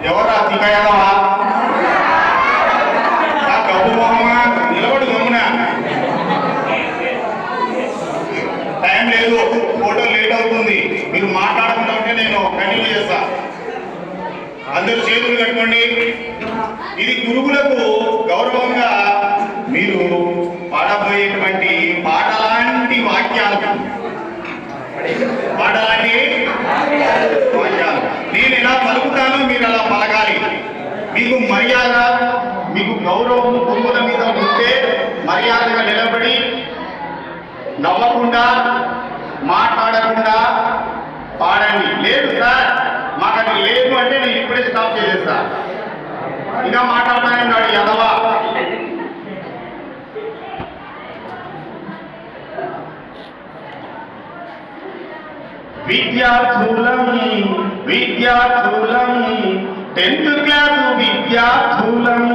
ఎవరా తికయదవా కబు మొహమా నిలబడు గమ్మున టైం లేదు, ఫోటో లేట్ అవుతుంది. మీరు మాట్లాడకుండా ఉంటే నేను కంటిన్యూ చేస్తా. అందరూ చేతులు కట్టుకోండి. ఇది గురువులకు గౌరవంగా మీరు పాడబోయేటువంటి పాటలాంటి వాక్యాలు నేను ఎలా పలుకుతానో మీరు అలా పలకాలి. మీకు మర్యాద, మీకు గౌరవం గురువుల మీద ఉంటే మర్యాదగా నిలబడి నవ్వకుండా మాట్లాడకుండా పాడండి. లేదు సార్ మాకు అది లేదు అంటే నేను ఇప్పుడే స్టాప్ చేసేస్తా. ఇంకా మాట్లాడతానన్నాడు యదవా. విద్యార్థులం 10th క్లాసు విద్యార్థులం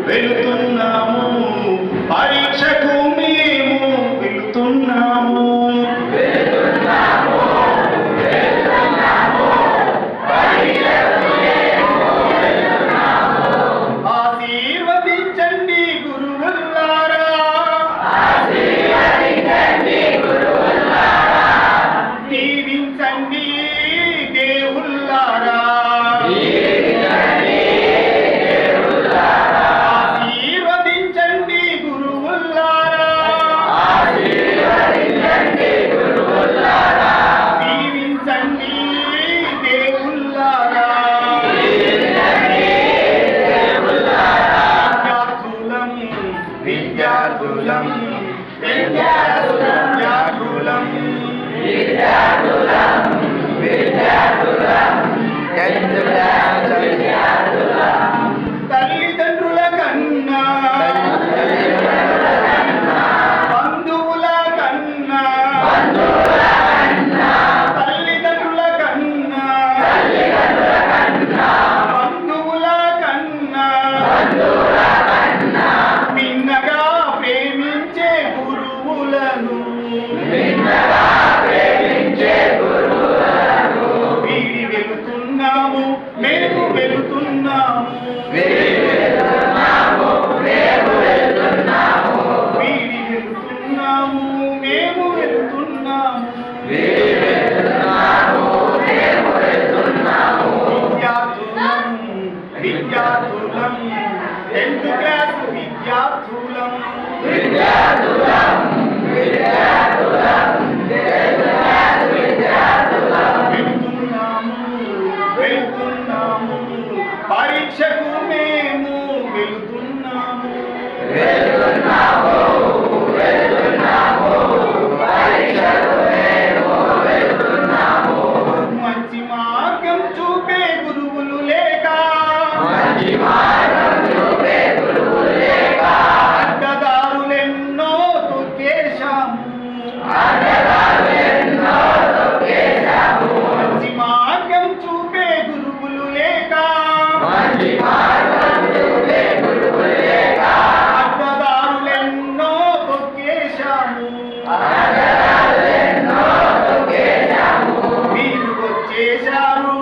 వెళుతున్నాము పరీక్షకు మేము వెళుతున్నాము. ఆశీర్వదించండి గురువుల్లారా, దీవించండి దేవుల్లారా. తల్లిదండ్రుల కన్నా బంధువుల కన్నా తల్లిదండ్రుల కన్నా బంధువుల కన్నా భిన్నగా ప్రేమించే గురువులను వీడి వెళుతున్నాము మేము వెళుతున్నాము. వీడి వెళుతున్నాము మేము వెళుతున్నాము. విద్యార్థులం 10th క్లాసు విద్యార్థులం వెళుతున్నాము పరీక్షకు మేము వెళుతున్నాము. మంచి మార్గం చూపే గురువులు లేక అడ్డదారులెన్నో తొక్కేశాము. మంచి మార్గం చూపే గురువులు లేక అడ్డదారులెన్నో తొక్కేశాము. మీరు వచ్చేశారు,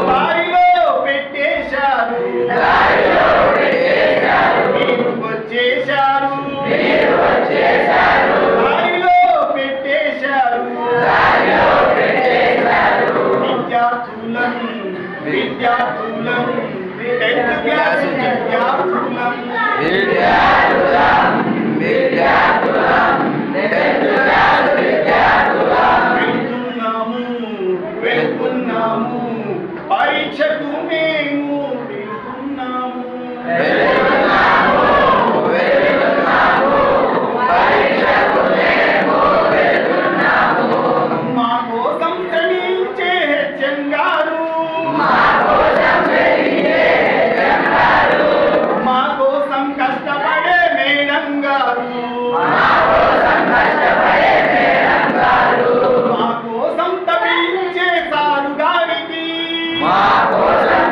దారిలో పెట్టేశారు. మీరు వచ్చేశారు, దారిలో పెట్టేశారు. విద్యార్థులం 10th క్లాసు విద్యార్థులం వెళుతున్నాము పరీక్షకు మేము వెళుతున్నాము. మా కోసం శ్రమించే హెచ్ఎం గారు, మా కోసం కష్టపడే మేడం గారు, మా కోసం తపించే సారు గారికి, మా కోసం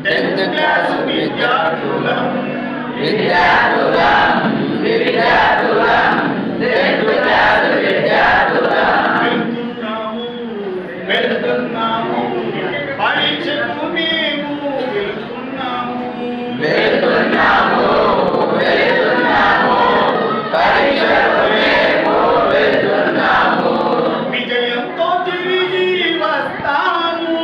10th క్లాస్ విద్యార్థులం వెళ్తున్నాము పరీక్షకు మేము వెళ్తున్నాము విజయంతో తిరిగి వస్తాము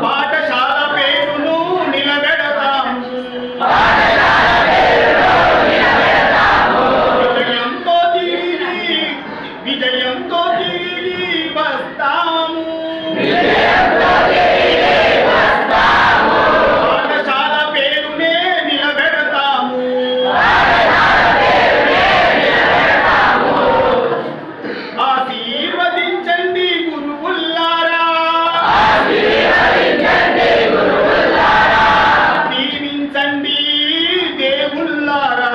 పాఠశాల పేరును నిలబెడతాము విజయంతో తిరిగి వస్తాము పాఠశాల పేరునే నిలబెడతాము ఆశీర్వదించండి గురువుల్లారా దీవించండి దేవుల్లారా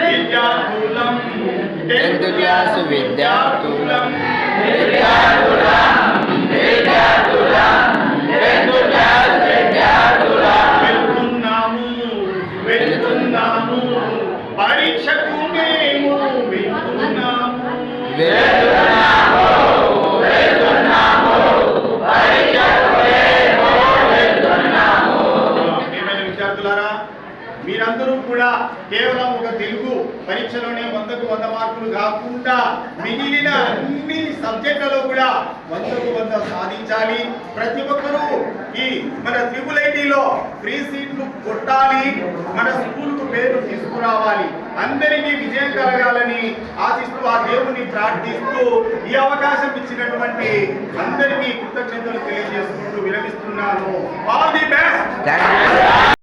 విద్యార్థులం 10th క్లాస్ విద్యార్థులం వెళ్తున్నాము పరీక్షకు మేము వెళ్తున్నాము ప్రియమైన విద్యార్థులారా, మీరందరూ కూడా కేవలం ఒక తెలుగు పరీక్షలోనే 100కు 100 మార్కులు కాకుండా మిగిలిన అన్ని సబ్జెక్టులలో కూడా 100కు 100 సాధించాలి. ప్రతి ఒక్కరూ ఈ మన ట్రిపుల్ ఫ్రీ సీట్లు కొట్టాలి, మన స్కూల్కు పేరు తీసుకురావాలి. అందరికీ విజయం కలగాలని ఆశిస్తూ ఆ దేవుని ప్రార్థిస్తూ ఈ అవకాశం ఇచ్చినటువంటి అందరికీ కృతజ్ఞతలు తెలియజేసుకుంటూ విరమిస్తున్నాను. All the best.